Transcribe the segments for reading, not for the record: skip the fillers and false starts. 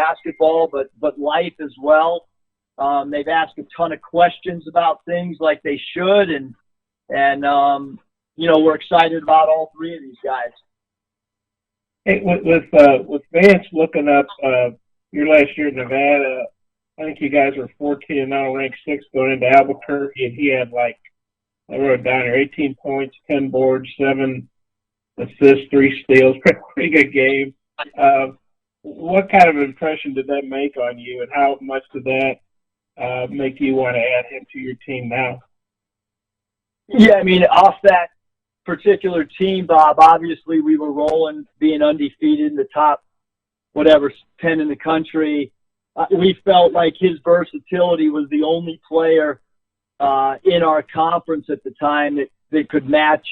basketball, but life as well. They've asked a ton of questions about things like they should, and we're excited about all three of these guys. Hey, with Vance looking up your last year in Nevada, I think you guys were 14-0, ranked 6th going into Albuquerque, and he had I wrote down here, 18 points, 10 boards, 7 assists, 3 steals. Pretty good game. What kind of impression did that make on you, and how much did that make you want to add him to your team now? Yeah, I mean, off that particular team, Bob, obviously we were rolling, being undefeated in the top, 10 in the country. We felt like his versatility was the only player in our conference at the time that could match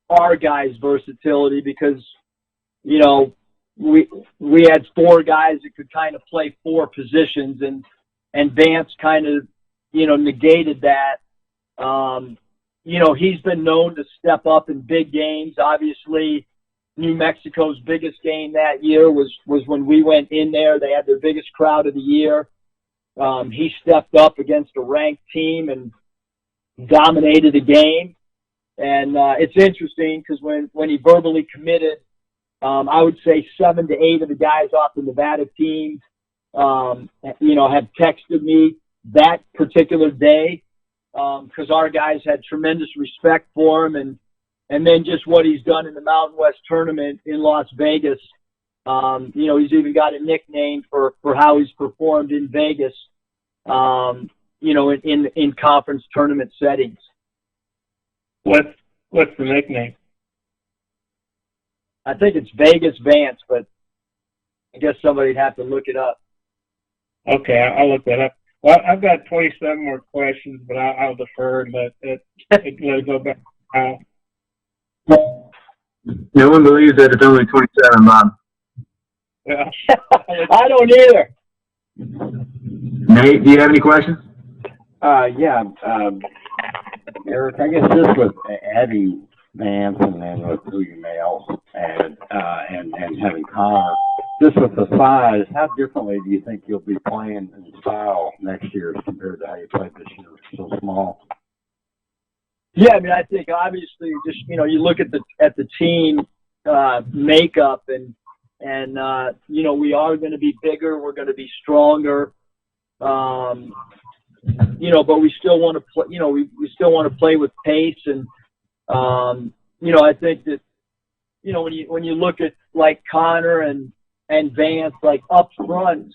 our guys' versatility, because, we had 4 guys that could kind of play 4 positions, and Vance kind of, negated that. He's been known to step up in big games. Obviously, New Mexico's biggest game that year was when we went in there. They had their biggest crowd of the year. He stepped up against a ranked team and dominated the game. And it's interesting because when he verbally committed, I would say 7 to 8 of the guys off the Nevada team, have texted me that particular day, because our guys had tremendous respect for him, and then just what he's done in the Mountain West tournament in Las Vegas. He's even got a nickname for how he's performed in Vegas, in conference tournament settings. What's the nickname? I think it's Vegas Vance, but I guess somebody'd have to look it up. Okay, I'll look that up. Well, I've got 27 more questions, but I'll defer and let go back. No one believes that it's only 27, Bob. Yeah. I don't either. Nate, do you have any questions? Yeah. Eric, I guess just with adding Vance and then with who you may also add, and having Connor, just with the size, how differently do you think you'll be playing in style next year as compared to how you played this year? So small. Yeah, I mean, I think obviously just, you look at the team makeup and we are going to be bigger, we're going to be stronger, but we still want to play, we still want to play with pace, and I think that when you look at like Connor and Vance, like up front,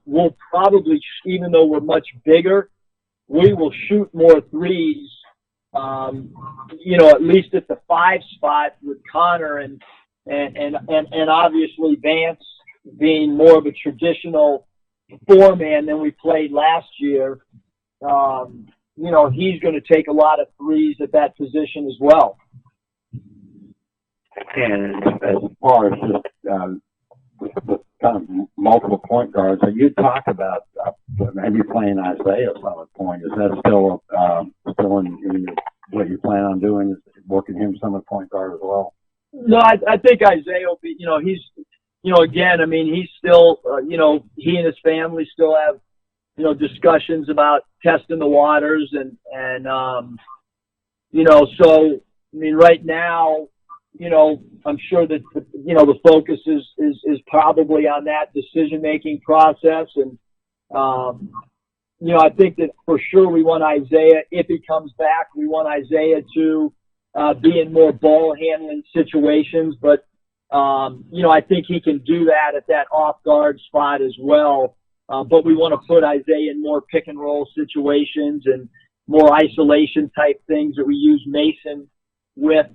we'll probably, even though we're much bigger, we will shoot more threes. At least at the 5 spot with Connor and obviously Vance being more of a traditional 4-man than we played last year. He's going to take a lot of threes at that position as well. And as far as just kind of multiple point guards, and you talked about maybe playing Isaiah at some point. Is that still in what you plan on doing? Is working him some at point guard as well? No, I think Isaiah will be. He's, again, I mean, he's still, he and his family still have, discussions about testing the waters, and so I mean, right now, I'm sure that the focus is probably on that decision-making process. And, I think that for sure we want Isaiah, if he comes back, we want Isaiah to be in more ball-handling situations. But, I think he can do that at that off-guard spot as well. But we want to put Isaiah in more pick-and-roll situations and more isolation-type things that we use Mason with.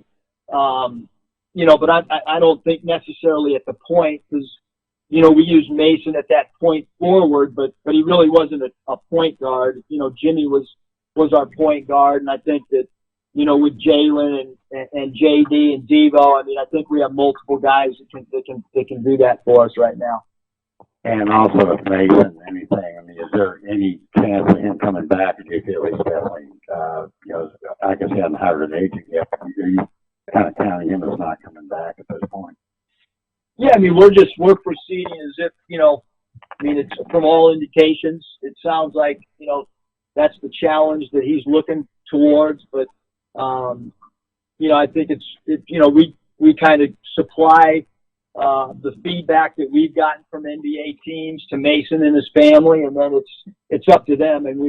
But I don't think necessarily at the point, because, we use Mason at that point forward, but he really wasn't a point guard. Jimmy was our point guard, and I think that, with Jalen and JD and Devo, I mean, I think we have multiple guys that can do that for us right now. And also with Mason, anything, I mean, is there any chance of him coming back? Do you feel he's definitely, I guess he hasn't hired an agent yet. Are you kind of counting him as not coming back at this point? Yeah, I mean, we're proceeding as if, I mean, it's from all indications, it sounds like, that's the challenge that he's looking towards. But, I think we kind of supply the feedback that we've gotten from NBA teams to Mason and his family, and then it's up to them. And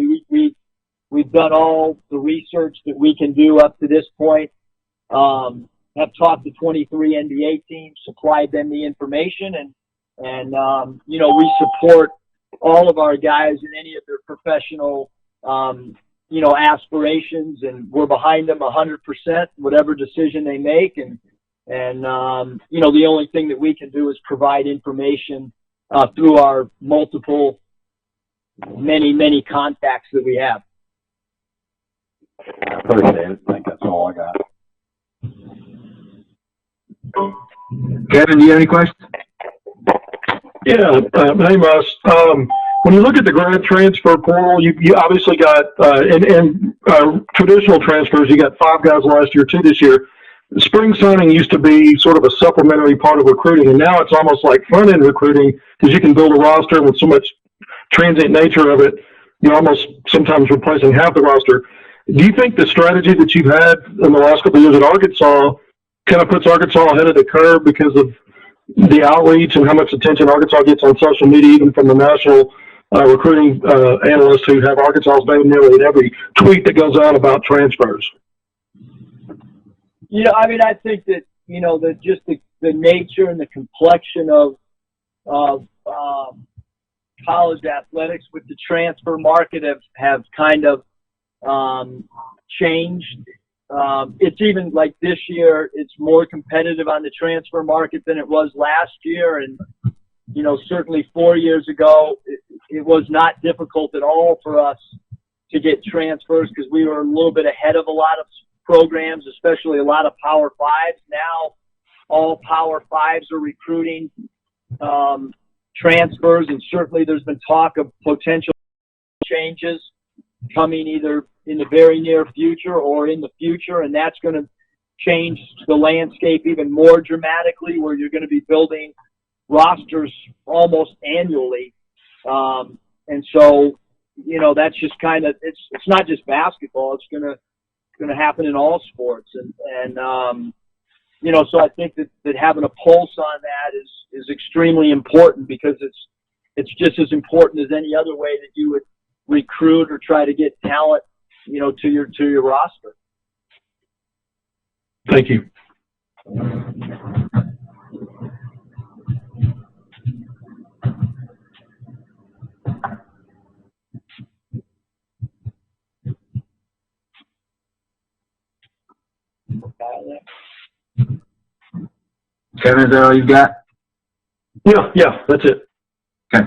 we've done all the research that we can do up to this point. Have talked to 23 NBA teams, supplied them the information, and we support all of our guys in any of their professional, aspirations, and we're behind them 100%, whatever decision they make. And the only thing that we can do is provide information through our many contacts that we have. I appreciate it. I think that's all I got. Kevin, do you have any questions? Yeah, hey, Russ. When you look at the grad transfer portal, you obviously got, in traditional transfers, you got 5 guys last year, 2 this year. Spring signing used to be sort of a supplementary part of recruiting, and now it's almost like front-end recruiting because you can build a roster with so much transient nature of it. You're almost sometimes replacing half the roster. Do you think the strategy that you've had in the last couple of years at Arkansas kind of puts Arkansas ahead of the curve because of the outreach and how much attention Arkansas gets on social media, even from the national recruiting analysts who have Arkansas's name nearly in every tweet that goes out about transfers? I mean, I think that, that just the nature and the complexion of college athletics with the transfer market have kind of changed. It's even like this year, it's more competitive on the transfer market than it was last year. And, certainly 4 years ago, it was not difficult at all for us to get transfers because we were a little bit ahead of a lot of programs, especially a lot of Power Fives. Now all Power Fives are recruiting transfers, and certainly there's been talk of potential changes coming either in the very near future or in the future, and that's going to change the landscape even more dramatically, where you're going to be building rosters almost annually. And so, that's just kind of, it's not just basketball. It's going to happen in all sports. And so I think that having a pulse on that is extremely important, because it's just as important as any other way that you would recruit or try to get talent, to your roster. Thank you. Kevin, is that all you've got? Yeah, that's it. Okay.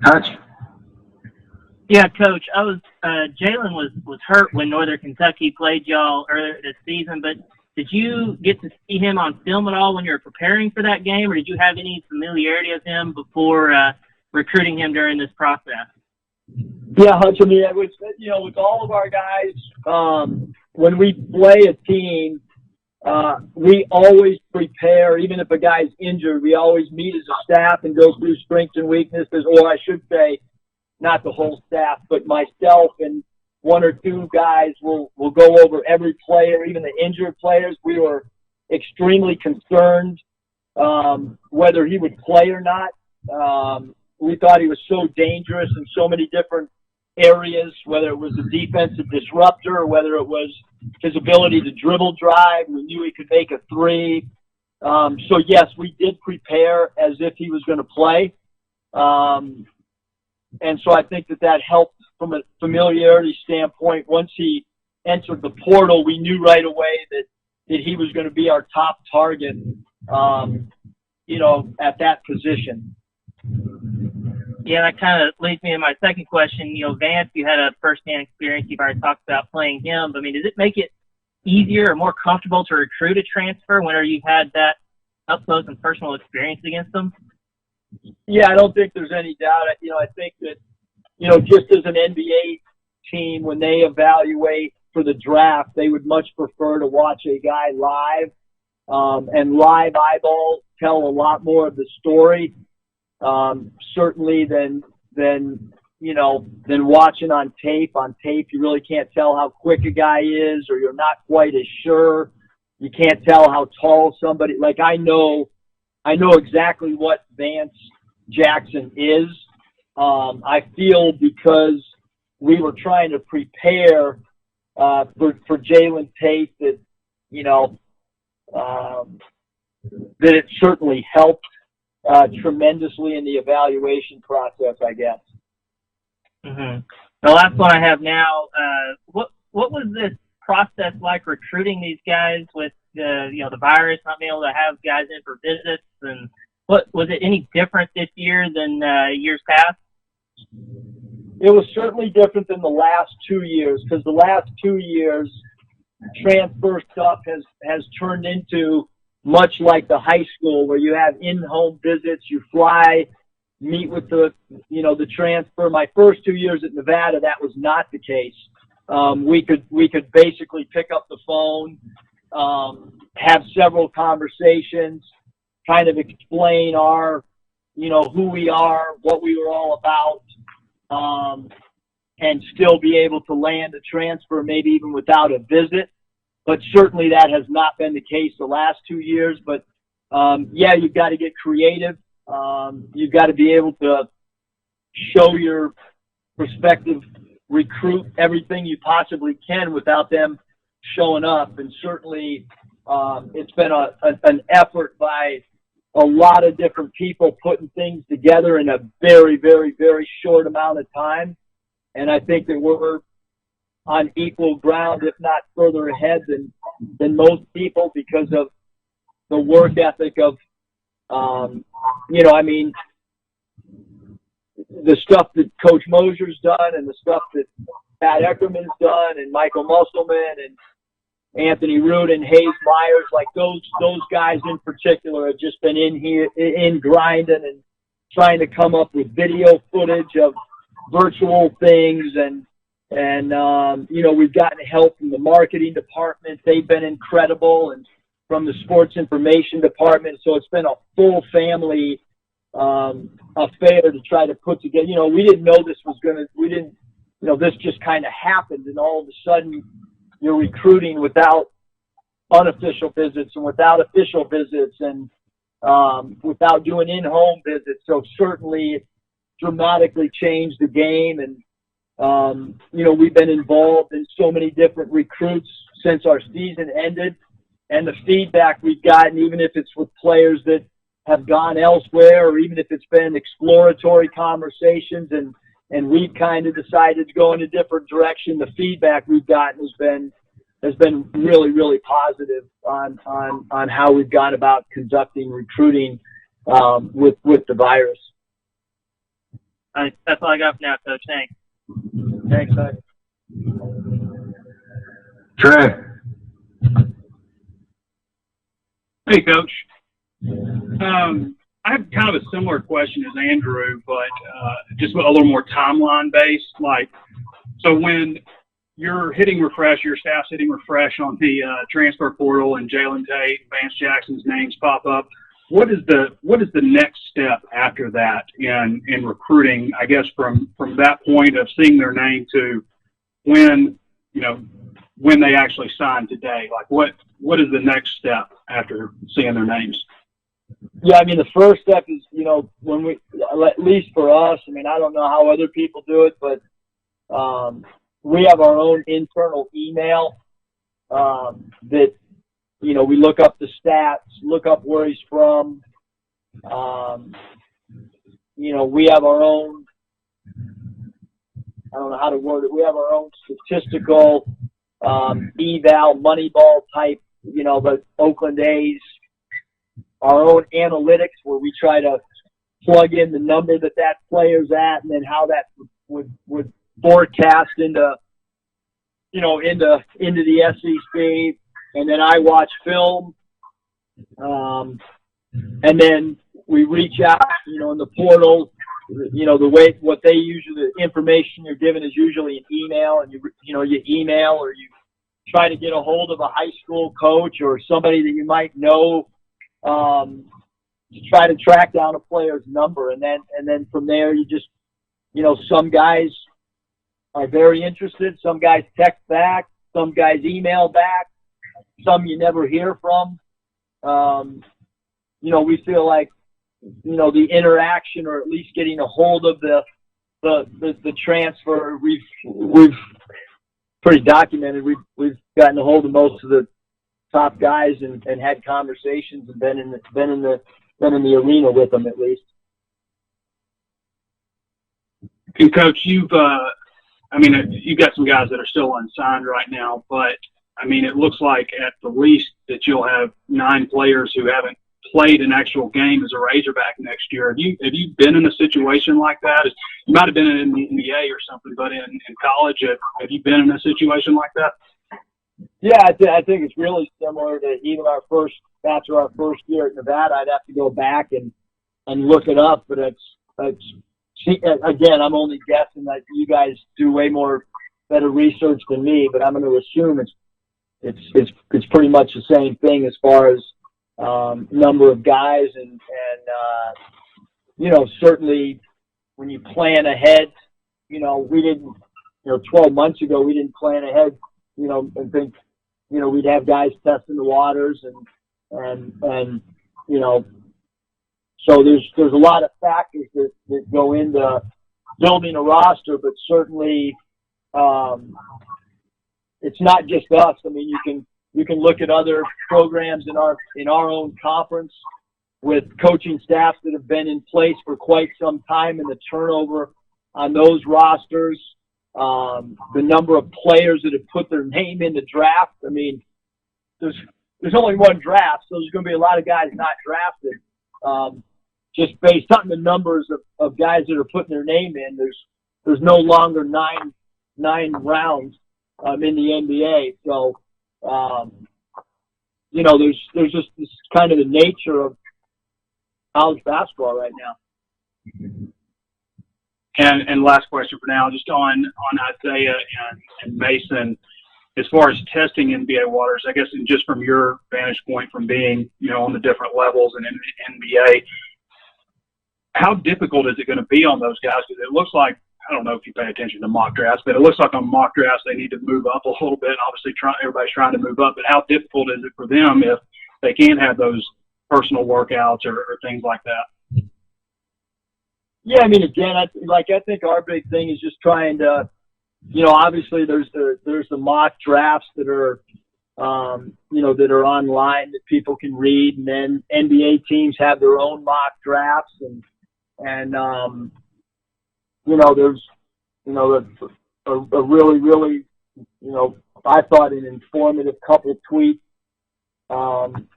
Hutch? Yeah, Coach. Jalen was hurt when Northern Kentucky played y'all earlier this season, but did you get to see him on film at all when you were preparing for that game, or did you have any familiarity with him before recruiting him during this process? Yeah, Hutch, I mean, with all of our guys, when we play a team, we always prepare. Even if a guy's injured, we always meet as a staff and go through strengths and weaknesses, or I should say, not the whole staff, but myself and 1 or 2 guys will go over every player, even the injured players. We were extremely concerned whether he would play or not. We thought he was so dangerous in so many different areas, whether it was a defensive disruptor or whether it was his ability to dribble drive. We knew he could make a 3. So, yes, we did prepare as if he was going to play. And so I think that helped from a familiarity standpoint. Once he entered the portal, we knew right away that he was going to be our top target, at that position. Yeah, that kind of leads me to my second question. Vance, you had a first-hand experience. You've already talked about playing him. But, I mean, does it make it easier or more comfortable to recruit a transfer whenever you've had that up-close and personal experience against them? Yeah, I don't think there's any doubt. I think that, just as an NBA team, when they evaluate for the draft, they would much prefer to watch a guy live and live eyeballs tell a lot more of the story, certainly than watching on tape. On tape, you really can't tell how quick a guy is, or you're not quite as sure. You can't tell how tall somebody, like I know exactly what Vance Jackson is. I feel because we were trying to prepare for Jalen Tate that, that it certainly helped tremendously in the evaluation process, I guess. Mm-hmm. The last one I have now, what was this process like recruiting these guys with the virus, not being able to have guys in for visits, and what was it any different this year than years past? It was certainly different than the last 2 years, because the last 2 years transfer stuff has turned into much like the high school, where you have in-home visits, you fly, meet with the transfer. My first 2 years at Nevada, that was not the case. We could basically pick up the phone, have several conversations, kind of explain our, who we are, what we were all about, and still be able to land a transfer, maybe even without a visit. But certainly that has not been the case the last 2 years. But you've got to get creative. You've got to be able to show your prospective recruit everything you possibly can without them showing up. And certainly it's been an effort by a lot of different people putting things together in a very, very, very short amount of time. And I think that we're on equal ground, if not further ahead than most people, because of the work ethic of, the stuff that Coach Mosier's done and the stuff that Pat Eckerman's done and Michael Musselman and Anthony Root and Hayes Myers, like those guys in particular have just been in grinding and trying to come up with video footage of virtual things and we've gotten help from the marketing department. They've been incredible, and from the sports information department. So it's been a full family affair to try to put together. We didn't know this was this just kind of happened, and all of a sudden you're recruiting without unofficial visits and without official visits and without doing in-home visits. So certainly it dramatically changed the game. And, we've been involved in so many different recruits since our season ended, and the feedback we've gotten, even if it's with players that have gone elsewhere, or even if it's been exploratory conversations and we've kind of decided to go in a different direction, the feedback we've gotten has been really, really positive on how we've gone about conducting recruiting with the virus. That's all I got for now, Coach. Thanks. Thanks, Doug. Trey. Hey, Coach. I have kind of a similar question as Andrew, but just a little more timeline based. So when you're hitting refresh, your staff's hitting refresh on the transfer portal, and Jalen Tate, Vance Jackson's names pop up, what is the next step after that in recruiting? I guess from that point of seeing their name to when they actually sign today, what is the next step after seeing their names? Yeah, the first step is, when we, at least for us, I don't know how other people do it, but we have our own internal email that, we look up the stats, look up where he's from. We have our own, I don't know how to word it, we have our own statistical eval, Moneyball type, the Oakland A's, our own analytics where we try to plug in the number that player's at, and then how that would forecast into the SEC. And then I watch film, and then we reach out, in the portal, the information you're given is usually an email, and you email or you try to get a hold of a high school coach or somebody that you might know, to try to track down a player's number. And then from there, you just, some guys are very interested. Some guys text back. Some guys email back. Some you never hear from. We feel like, the interaction, or at least getting a hold of the transfer, we've pretty documented. We've gotten a hold of most of the top guys and had conversations and been in the arena with them at least. And Coach, you've got some guys that are still unsigned right now, but it looks like at the least that you'll have 9 players who haven't played an actual game as a Razorback next year. Have you been in a situation like that? You might have been in the NBA or something, but in college, have you been in a situation like that? Yeah, I think it's really similar to even after our first year at Nevada. I'd have to go back and look it up, but again, I'm only guessing that you guys do way better research than me, but I'm going to assume it's pretty much the same thing as far as number of guys and certainly when you plan ahead, we didn't, 12 months ago, we didn't plan ahead, and think, we'd have guys testing the waters and so there's a lot of factors that go into building a roster, but certainly, it's not just us. You can look at other programs in our own conference with coaching staffs that have been in place for quite some time, and the turnover on those rosters, the number of players that have put their name in the draft. There's only one draft, so there's going to be a lot of guys not drafted. Just based on the numbers of guys that are putting their name in, there's no longer nine rounds in the NBA. So, there's just this kind of the nature of college basketball right now. And last question for now, just on Isaiah and Mason, as far as testing NBA waters, I guess, and just from your vantage point from being, on the different levels and in the NBA, how difficult is it going to be on those guys? Because it looks like, I don't know if you pay attention to mock drafts, but it looks like on mock drafts they need to move up a little bit. Obviously, everybody's trying to move up, but how difficult is it for them if they can't have those personal workouts or things like that? Yeah, again, I think our big thing is just trying to, obviously there's the mock drafts that are, that are online that people can read, and then NBA teams have their own mock drafts, and there's, a really, really, I thought an informative couple of tweets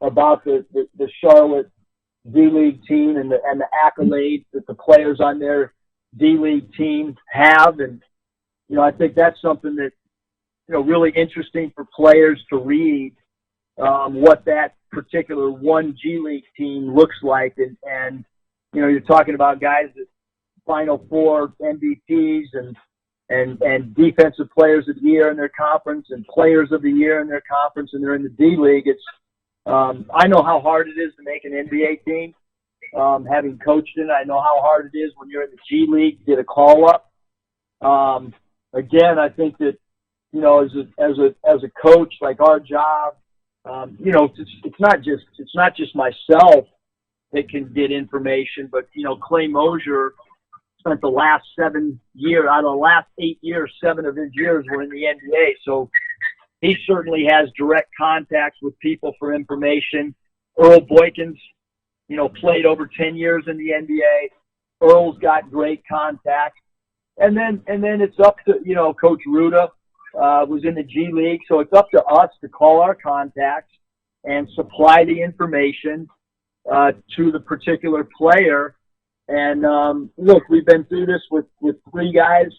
about the Charlotte D-League team and the accolades that the players on their D-League team have. And, I think that's something that, really interesting for players to read, what that particular one G-League team looks like. And you're talking about guys that Final Four MVPs and defensive players of the year in their conference and players of the year in their conference, and they're in the D-League. It's, I know how hard it is to make an NBA team. Having coached in, I know how hard it is when you're in the G League to get a call up. Again, I think that, as a coach, like our job, it's not just myself that can get information, but, Clay Mosier spent the last 7 years, out of the last 8 years, 7 of his years were in the NBA. So he certainly has direct contacts with people for information. Earl Boykins, played over 10 years in the NBA. Earl's got great contacts. And then it's up to, Coach Ruda was in the G League. So it's up to us to call our contacts and supply the information to the particular player. And look, we've been through this with 3 guys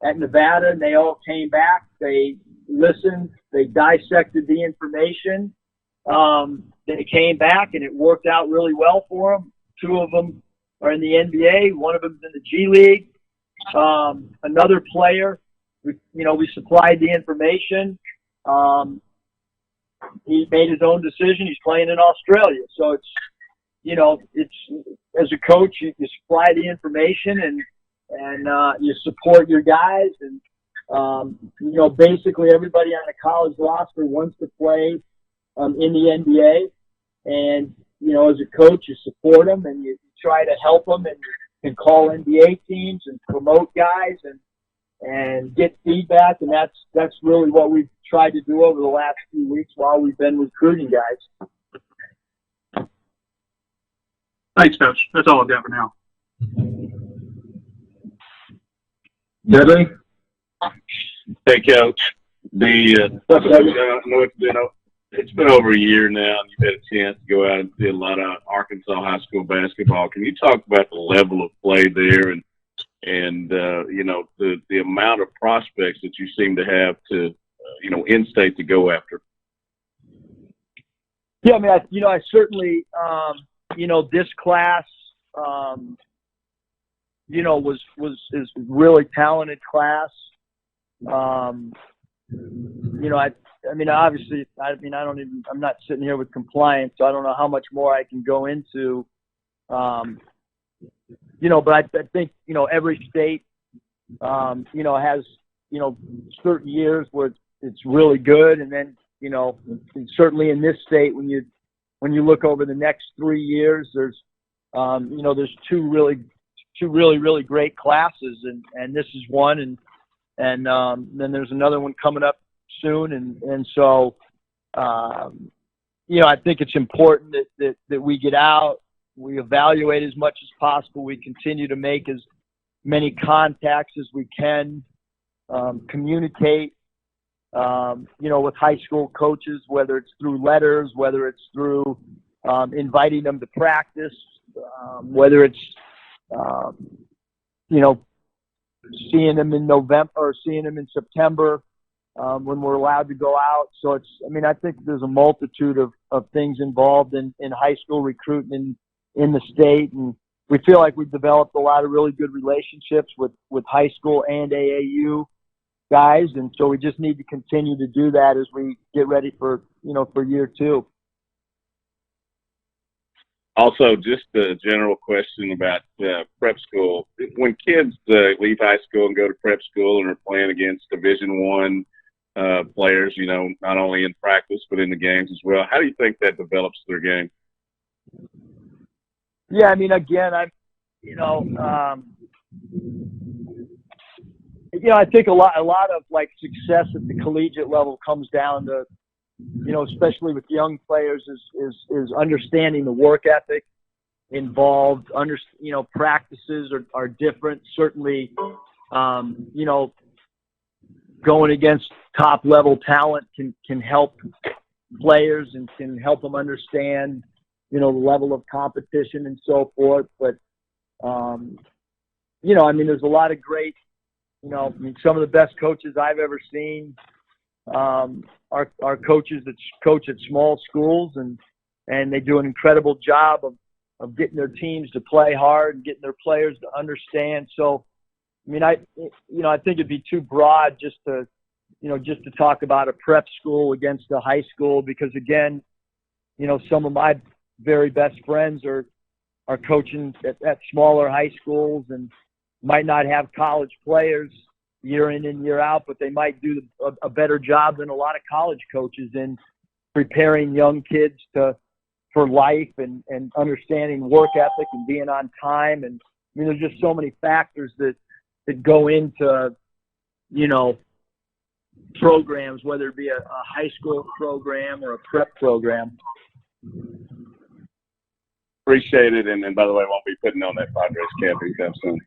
at Nevada, and they all came back. They listened. They dissected the information. They came back, and it worked out really well for them. 2 of them are in the NBA. 1 of them's in the G League. Another player, we supplied the information. he made his own decision. He's playing in Australia. So it's, as a coach, you supply the information and you support your guys. And, basically everybody on the college roster wants to play in the NBA. And, as a coach, you support them and you try to help them and call NBA teams and promote guys and get feedback. And that's really what we've tried to do over the last few weeks while we've been recruiting guys. Thanks, Coach. That's all I've got for now. Dudley? Hey, Coach. I know it's been over a year now, and you've had a chance to go out and see a lot of Arkansas high school basketball. Can you talk about the level of play there and the amount of prospects that you seem to have to, in-state to go after? Yeah, I mean, I certainly, this class, is really talented class. Obviously, I'm not sitting here with compliance, so I don't know how much more I can go into. But I think, every state, has, certain years where it's really good. And then, certainly in this state, when you look over the next 3 years, there's two really great classes. And this is one. And then there's another one coming up soon. And so, I think it's important that we get out, we evaluate as much as possible. We continue to make as many contacts as we can, communicate, with high school coaches, whether it's through letters, whether it's through inviting them to practice, whether it's, seeing them in November or seeing them in September when we're allowed to go out. So I think there's a multitude of things involved in high school recruiting in the state. And we feel like we've developed a lot of really good relationships with high school and AAU guys. And so we just need to continue to do that as we get ready for year two. Also, just a general question about prep school. When kids leave high school and go to prep school and are playing against Division I players, not only in practice but in the games as well, how do you think that develops their game? Yeah, again, I think a lot of like success at the collegiate level comes down to, especially with young players, is understanding the work ethic involved. Practices are different. Certainly, going against top level talent can help players and can help them understand, the level of competition and so forth. But, there's a lot of great, some of the best coaches I've ever seen are coaches that coach at small schools, and they do an incredible job of getting their teams to play hard and getting their players to understand. So, I think it'd be too broad just to talk about a prep school against a high school, because again, some of my very best friends are coaching at smaller high schools and might not have college players year in and year out, but they might do a better job than a lot of college coaches in preparing young kids for life and understanding work ethic and being on time. And there's just so many factors that go into, programs, whether it be a high school program or a prep program. Appreciate it. And by the way, I won't be putting on that Padres cap anytime soon.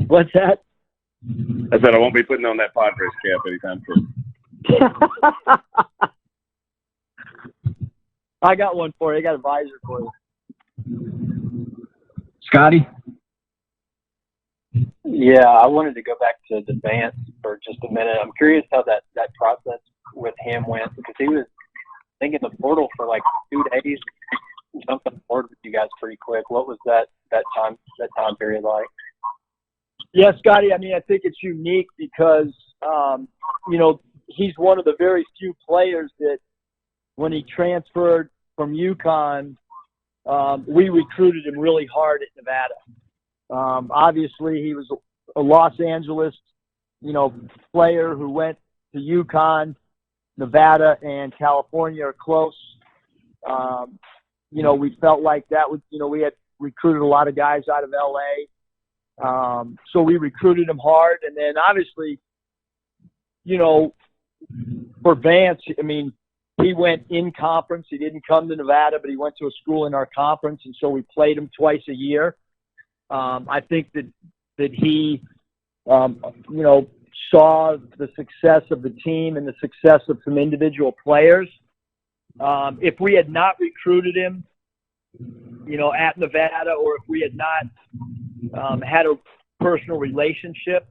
What's that? I said I won't be putting on that Padres cap anytime soon. I got one for you. I got a visor for you. Scotty? Yeah, I wanted to go back to the Vance for just a minute. I'm curious how that process with him went, because he was thinking the portal for like 2 days, jumped on board with you guys pretty quick. What was that time period like? Yeah, Scotty, I think it's unique because, he's one of the very few players that when he transferred from UConn, we recruited him really hard at Nevada. Obviously, he was a Los Angeles, player who went to UConn. Nevada and California are close. We felt like that was, we had recruited a lot of guys out of LA. So we recruited him hard. And then obviously, for Vance, he went in conference. He didn't come to Nevada, but he went to a school in our conference. And so we played him twice a year. I think that he, saw the success of the team and the success of some individual players. If we had not recruited him, at Nevada, or if we had not had a personal relationship,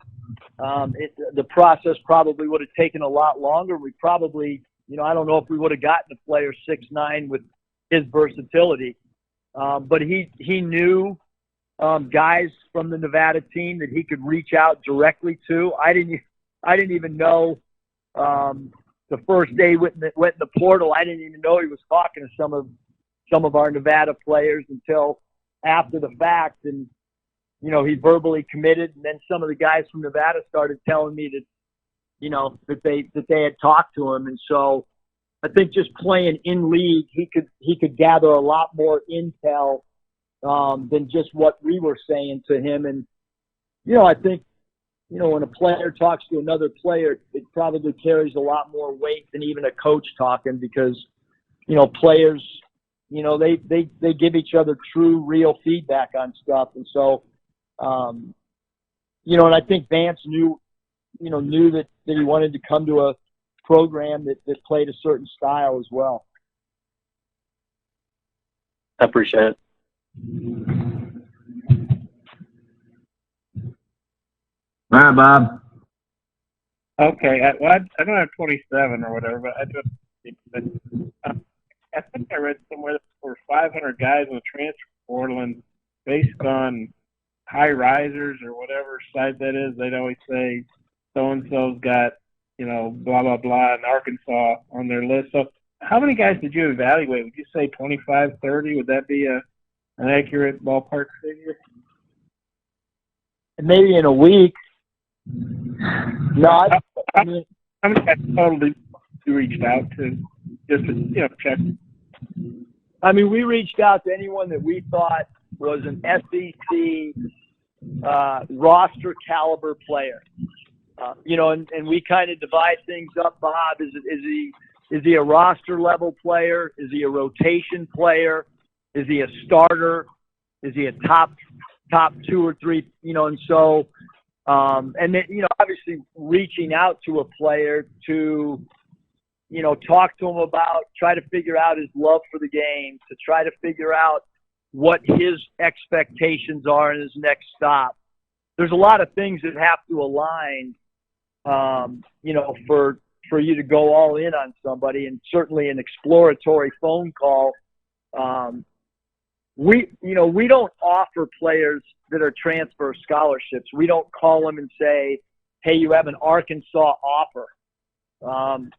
the process probably would have taken a lot longer. We probably, I don't know if we would have gotten a player 6'9" with his versatility. But he knew guys from the Nevada team that he could reach out directly to. I didn't even know the first day went in the portal. I didn't even know he was talking to some of our Nevada players until after the fact. And he verbally committed, and then some of the guys from Nevada started telling me that that they had talked to him. And so I think just playing in league, he could gather a lot more intel than just what we were saying to him. And I think when a player talks to another player, it probably carries a lot more weight than even a coach talking, because players they give each other true, real feedback on stuff. And so and I think Vance knew that he wanted to come to a program that played a certain style as well. I appreciate it. All right, Bob. Okay, I don't have 27 or whatever, but I think I read somewhere that there were 500 guys in the transfer portal, and based on high risers or whatever site that is, they'd always say so-and-so's got, blah, blah, blah, in Arkansas on their list. So how many guys did you evaluate? Would you say 25, 30? Would that be an accurate ballpark figure? Maybe in a week. No, how many guys totally you reached out to just to check? We reached out to anyone that we thought was an SEC roster caliber player. And we kind of divide things up. Bob, is he a roster level player? Is he a rotation player? Is he a starter? Is he a top 2 or 3? And so. And then, obviously reaching out to a player to, talk to him about, try to figure out his love for the game, to try to figure out what his expectations are in his next stop. There's a lot of things that have to align, for you to go all in on somebody, and certainly an exploratory phone call. We don't offer players that are transfer scholarships. We don't call them and say, hey, you have an Arkansas offer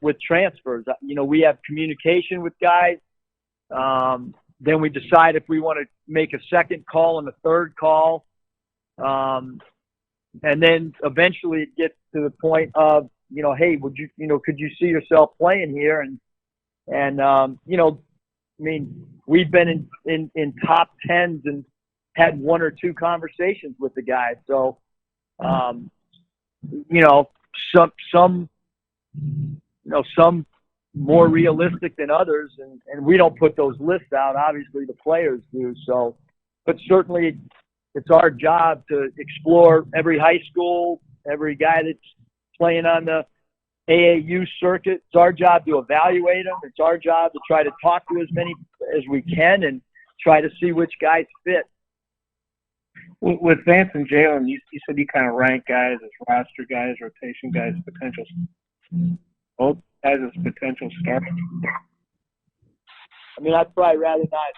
with transfers. We have communication with guys. Then we decide if we want to make a second call and a third call. And then eventually it gets to the point of, hey, could you see yourself playing here? And we've been in top 10s and had 1 or 2 conversations with the guys. So, some more realistic than others, and we don't put those lists out. Obviously the players do. So, but certainly it's our job to explore every high school, every guy that's playing on the AAU circuit. It's our job to evaluate them. It's our job to try to talk to as many as we can and try to see which guys fit. With Vance and Jalen, you said you kind of rank guys as roster guys, rotation guys, potential, both guys as potential starters. I'd probably rather not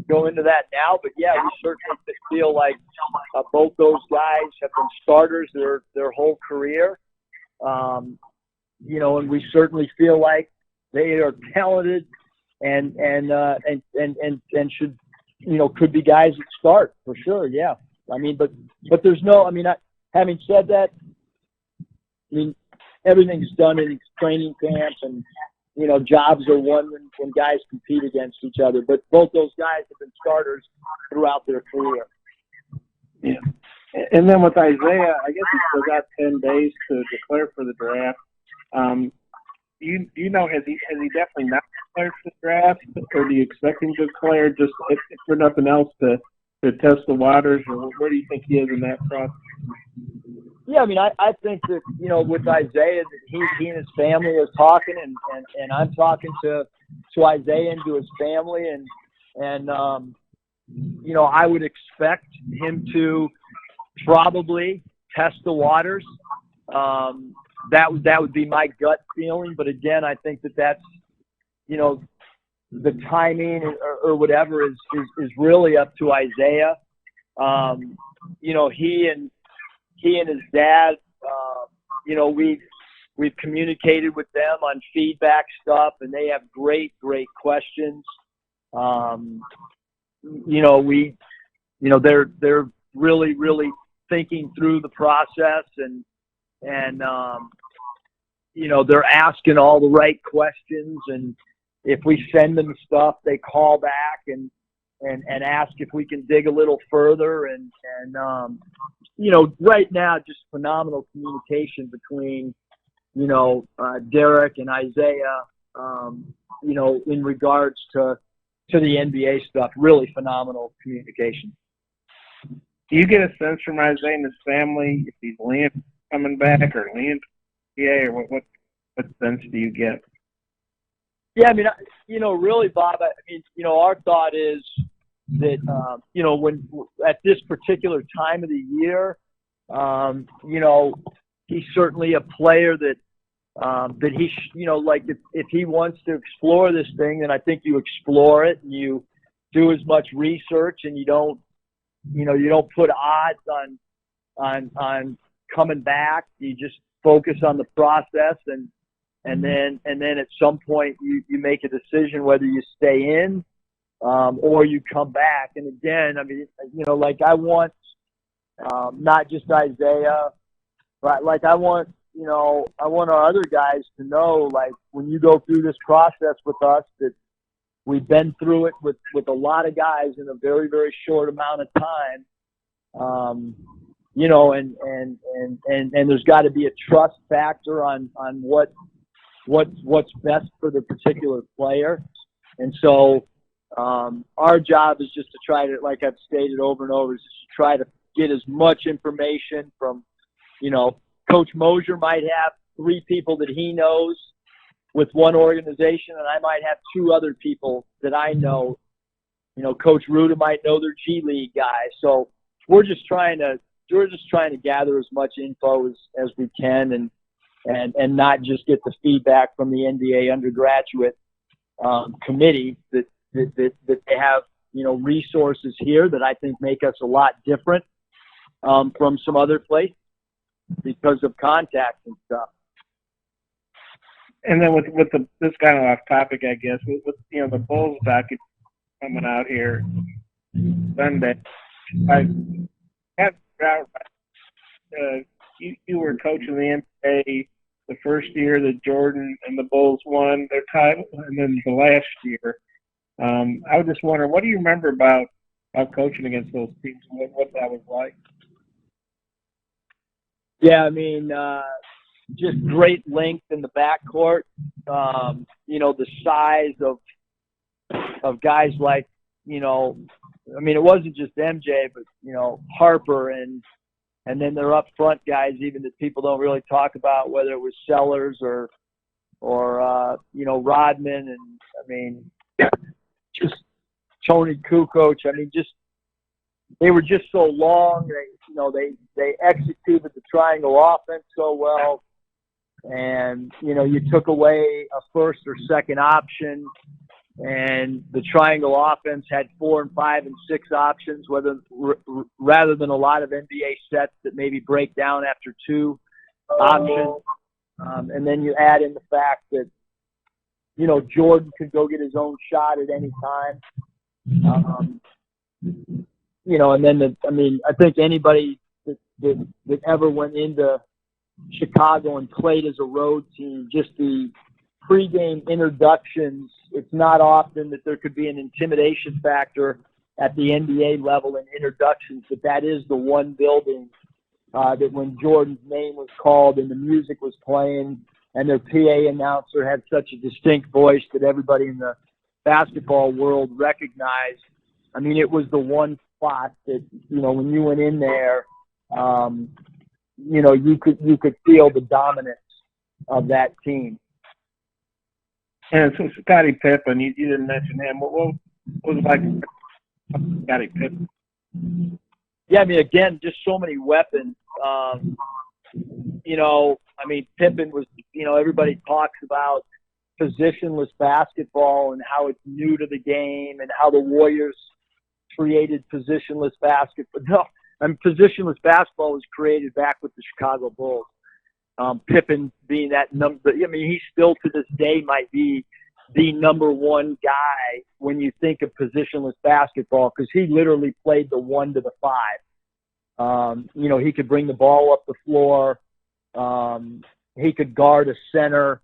go into that now, but yeah, we certainly feel like both those guys have been starters their whole career. and we certainly feel like they are talented and should, could be guys that start for sure. Yeah. I mean, but there's no, having said that, everything's done in training camps and, jobs are won when guys compete against each other. But both those guys have been starters throughout their career. Yeah. And then with Isaiah, I guess he still got 10 days to declare for the draft. Do you know, has he definitely not declared for the draft, or do you expect him to declare just if for nothing else to test the waters, or where do you think he is in that process? Yeah, I think that, with Isaiah, that he and his family are talking, and I'm talking to Isaiah and to his family, and I would expect him to probably test the waters. That would be my gut feeling, but again, I think that's, the timing or whatever is really up to Isaiah. He and his dad, we've communicated with them on feedback stuff, and they have great questions. They're really thinking through the process, and they're asking all the right questions, and if we send them stuff, they call back and ask if we can dig a little further, and right now, just phenomenal communication between, Derek and Isaiah, in regards to the NBA stuff. Really phenomenal communication. Do you get a sense from Isaiah and his family if he's leaning coming back or leaning to the NBA, or what sense do you get? Yeah, really, Bob, our thought is that, when at this particular time of the year, he's certainly a player that he, like if he wants to explore this thing, then I think you explore it and you do as much research, and you don't put odds on coming back. You just focus on the process, and then at some point you make a decision whether you stay in or you come back. And again, I want not just Isaiah, but I want our other guys to know, when you go through this process with us, that we've been through it with a lot of guys in a very, very short amount of time. And there's got to be a trust factor on what's best for the particular player. And so our job is just to try to, like I've stated over and over, is just to try to get as much information from, Coach Mosier might have 3 people that he knows with one organization, and I might have 2 other people that I know. Coach Ruda might know their G League guy. So we're just trying to gather as much info as we can, and not just get the feedback from the NBA undergraduate committee that they have, resources here that I think make us a lot different from some other places because of contacts and stuff. And then with this kind of off topic, I guess, with the Bulls docket coming out here Sunday, I have you were coaching the NBA the first year that Jordan and the Bulls won their title, and then the last year. I was just wondering, what do you remember about coaching against those teams and what that was like? Yeah, just great length in the backcourt. The size of guys like, it wasn't just MJ, but, Harper and then their up front guys, even that people don't really talk about, whether it was Sellers or Rodman, and just Tony Kukoc. They were just so long. They executed the triangle offense so well, and you took away a first or second option, and the triangle offense had 4 and 5 and 6 options, rather than a lot of NBA sets that maybe break down after 2 options. And then you add in the fact that, you know, Jordan could go get his own shot at any time. You know, and then, I think anybody that ever went into Chicago and played as a road team, just the pregame introductions, it's not often that there could be an intimidation factor at the NBA level in introductions, but that is the one building that when Jordan's name was called and the music was playing and their PA announcer had such a distinct voice that everybody in the basketball world recognized. I mean, it was the one spot that, you know, when you went in there, you know, you could feel the dominance of that team. And so Scottie Pippen, you didn't mention him. What was it like Scottie Pippen? Yeah, I mean, again, just so many weapons. You know, I mean, Pippen was, you know, everybody talks about positionless basketball and how it's new to the game and how the Warriors created positionless basketball. No, I mean, positionless basketball was created back with the Chicago Bulls. Pippen being that number, I mean, he still to this day might be the number one guy when you think of positionless basketball because he literally played the 1 to the 5. You know, he could bring the ball up the floor. He could guard a center.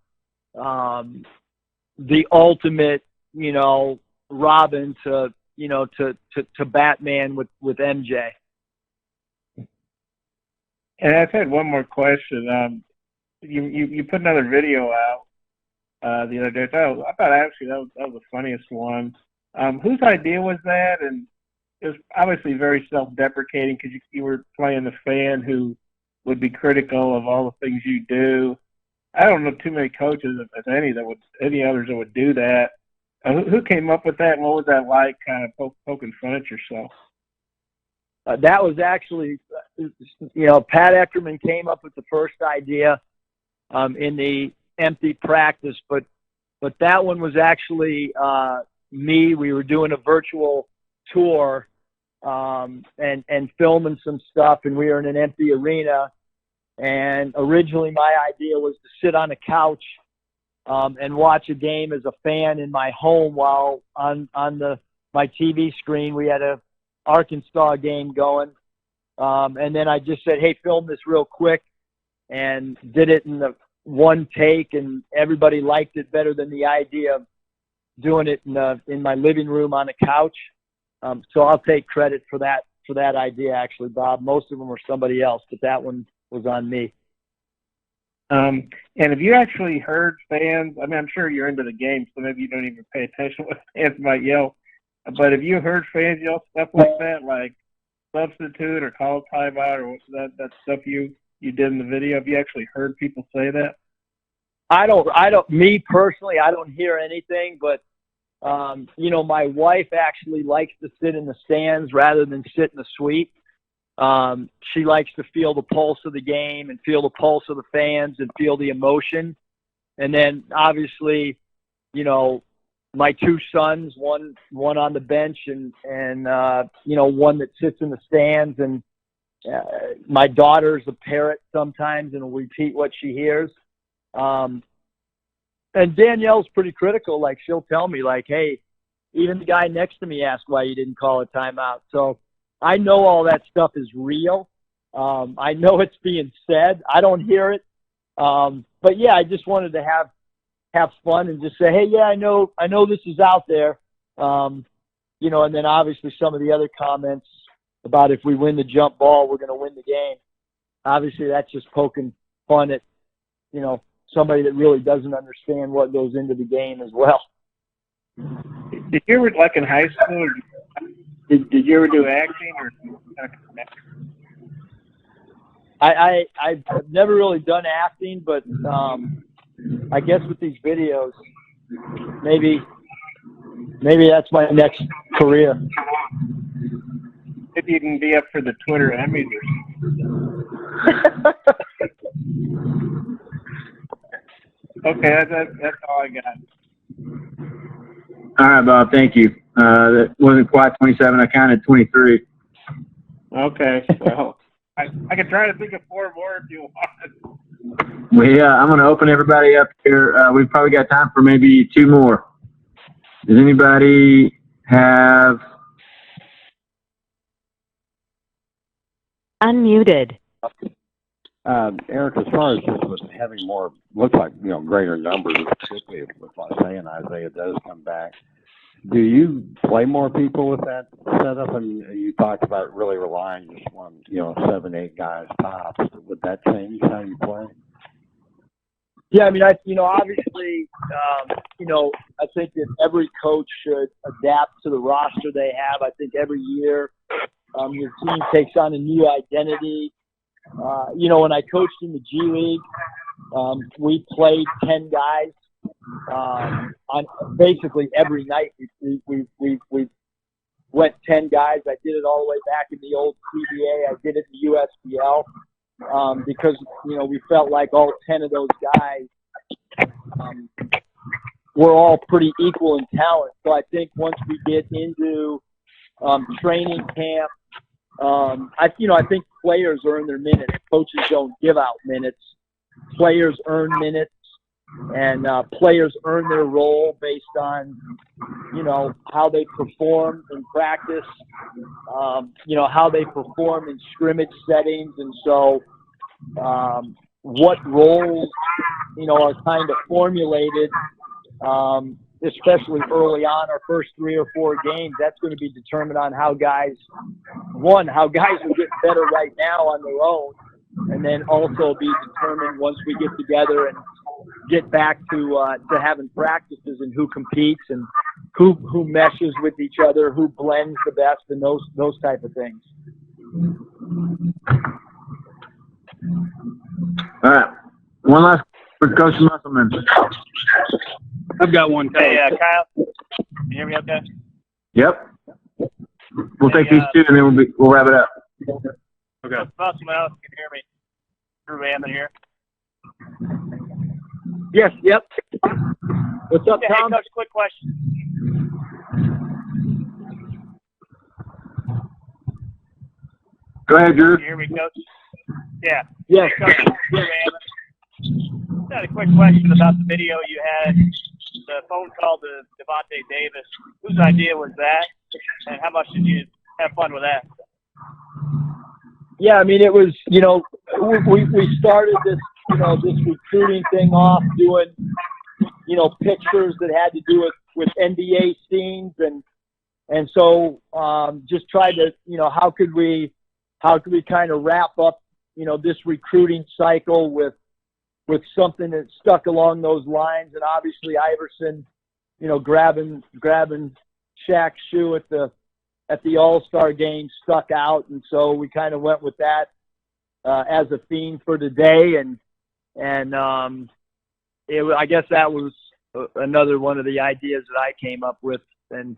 The ultimate, you know, Robin to, you know, to Batman with MJ. And I've had one more question. You put another video out the other day. I thought actually that was the funniest one. Whose idea was that? And it was obviously very self-deprecating because you were playing the fan who would be critical of all the things you do. I don't know too many coaches, if any others that would do that. Who came up with that, and what was that like, kind of poking fun at yourself? That was actually, you know, Pat Eckerman came up with the first idea in the empty practice, but that one was actually me. We were doing a virtual tour and filming some stuff, and we were in an empty arena. And originally my idea was to sit on a couch and watch a game as a fan in my home while on my TV screen we had a Arkansas game going. And then I just said, hey, film this real quick, and did it in the one take, and everybody liked it better than the idea of doing it in my living room on a couch. So I'll take credit for that idea, actually, Bob. Most of them were somebody else, but that one was on me. And have you actually heard fans? I mean, I'm sure you're into the game, so maybe you don't even pay attention to what fans might yell. But have you heard fans yell stuff like that, like substitute or call timeout or that stuff you did in the video? Have you actually heard people say that? Me personally, I don't hear anything, but you know, my wife actually likes to sit in the stands rather than sit in the suite. She likes to feel the pulse of the game and feel the pulse of the fans and feel the emotion. And then obviously, you know, my two sons, one on the bench and you know, one that sits in the stands, and my daughter's a parrot sometimes and will repeat what she hears. And Danielle's pretty critical. Like, she'll tell me, like, hey, even the guy next to me asked why you didn't call a timeout. So I know all that stuff is real. I know it's being said. I don't hear it. But yeah, I just wanted to have fun and just say, hey, yeah, I know this is out there. You know, and then obviously some of the other comments about if we win the jump ball, we're going to win the game. Obviously that's just poking fun at, you know, somebody that really doesn't understand what goes into the game as well. Did you ever, like in high school, did you ever do acting or? I've never really done acting, but I guess with these videos, maybe that's my next career. If you can be up for the Twitter Emmys or Okay, that's all I got. All right, Bob. Thank you. That wasn't quite 27. I counted 23. Okay. Well, I can try to think of 4 more if you want. I'm going to open everybody up here. We've probably got time for maybe two more. Does anybody have? Unmuted. Eric, as far as just with having more, looks like, greater numbers, particularly with Isaiah does come back, do you play more people with that setup? And you talked about really relying just on, 7, 8 guys tops. Would that change how you play? Yeah, I mean, obviously, I think that every coach should adapt to the roster they have. I think every year your team takes on a new identity. When I coached in the G League, we played 10 guys on basically every night. We went 10 guys. I did it all the way back in the old CBA. I did it in the USBL because, we felt like all 10 of those guys were all pretty equal in talent. So I think once we get into training camp, I think players earn their minutes. Coaches don't give out minutes. Players earn minutes, and players earn their role based on, how they perform in practice, how they perform in scrimmage settings. And so what roles, are kind of formulated, especially early on, our first 3 or 4 games, that's going to be determined on how guys will get better right now on their own, and then also be determined once we get together and get back to having practices and who competes and who meshes with each other, who blends the best, and those type of things. All right. One last for Coach Musselman. I've got one. Hey, Kyle, can you hear me okay? Yep. We'll take these two and then we'll wrap it up. Okay. Musselman, else can hear me. Drew Hammond here. Yes. Yep. What's up, Hey, Tom? Coach, quick question. Go ahead, Drew. Can you hear me, Coach? Yeah. Yes. Hey, Coach, Drew Hammond. I had a quick question about the video you had, the phone call to Devontae Davis. Whose idea was that, and how much did you have fun with that? Yeah, I mean, it was, we started this, this recruiting thing off doing, pictures that had to do with NBA scenes. And so just tried to, how could we kind of wrap up, this recruiting cycle with something that stuck along those lines. And obviously Iverson, grabbing Shaq's shoe at the All-Star game stuck out. And so we kind of went with that as a theme for today. And I guess that was another one of the ideas that I came up with. And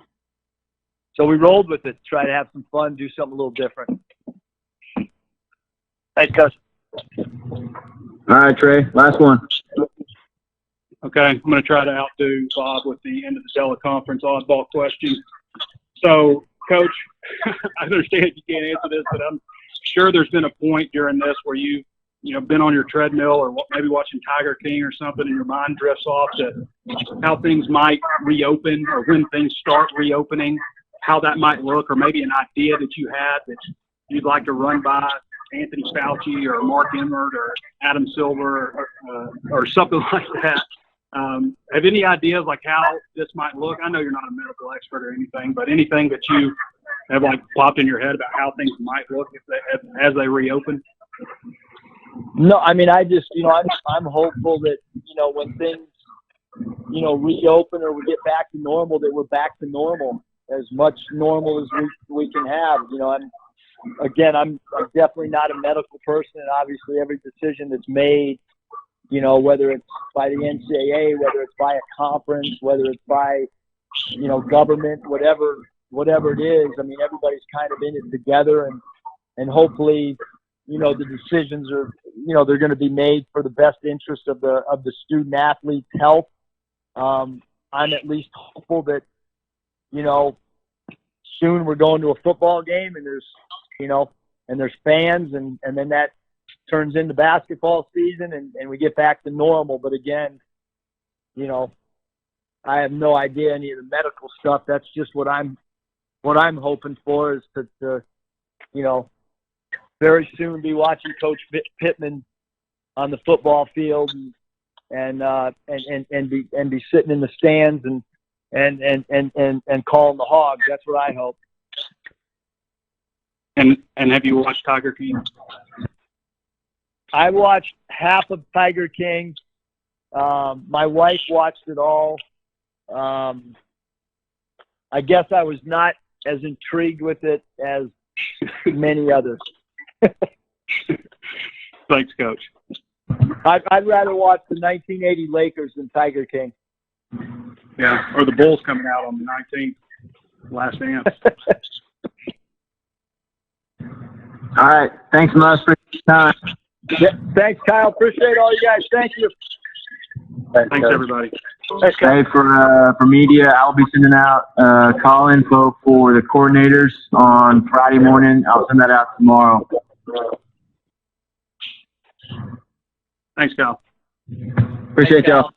so we rolled with it, try to have some fun, do something a little different. Thanks, Coach. All right, Trey. Last one. Okay, I'm going to try to outdo Bob with the end of the teleconference oddball question. So, Coach, I understand you can't answer this, but I'm sure there's been a point during this where you've been on your treadmill or maybe watching Tiger King or something, and your mind drifts off to how things might reopen or when things start reopening, how that might look, or maybe an idea that you had that you'd like to run by Anthony Fauci or Mark Emmert or Adam Silver or something like that. Have any ideas like how this might look? I know you're not a medical expert or anything, but anything that you have like popped in your head about how things might look as they reopen? No, I mean, I just, I'm hopeful that, when things, reopen or we get back to normal, that we're back to normal, as much normal as we can have. I'm definitely not a medical person, and obviously every decision that's made, whether it's by the NCAA, whether it's by a conference, whether it's by, government, whatever it is, I mean, everybody's kind of in it together, and hopefully, the decisions are, they're going to be made for the best interest of the student athlete's health. I'm at least hopeful that, soon we're going to a football game and there's, and there's fans, and then that turns into basketball season and we get back to normal. But again, you know, I have no idea any of the medical stuff. That's just what I'm hoping for is to you know, very soon be watching Coach Pittman on the football field and be sitting in the stands and calling the Hogs. That's what I hope. And have you watched Tiger King? I watched half of Tiger King. My wife watched it all. I guess I was not as intrigued with it as many others. Thanks, Coach. I'd rather watch the 1980 Lakers than Tiger King. Yeah, or the Bulls coming out on the 19th. Last dance. All right. Thanks much for your time. Yeah, thanks, Kyle. Appreciate all you guys. Thank you. Thanks, everybody. Hey, for media, I'll be sending out call info for the coordinators on Friday morning. I'll send that out tomorrow. Thanks, Kyle. Appreciate y'all.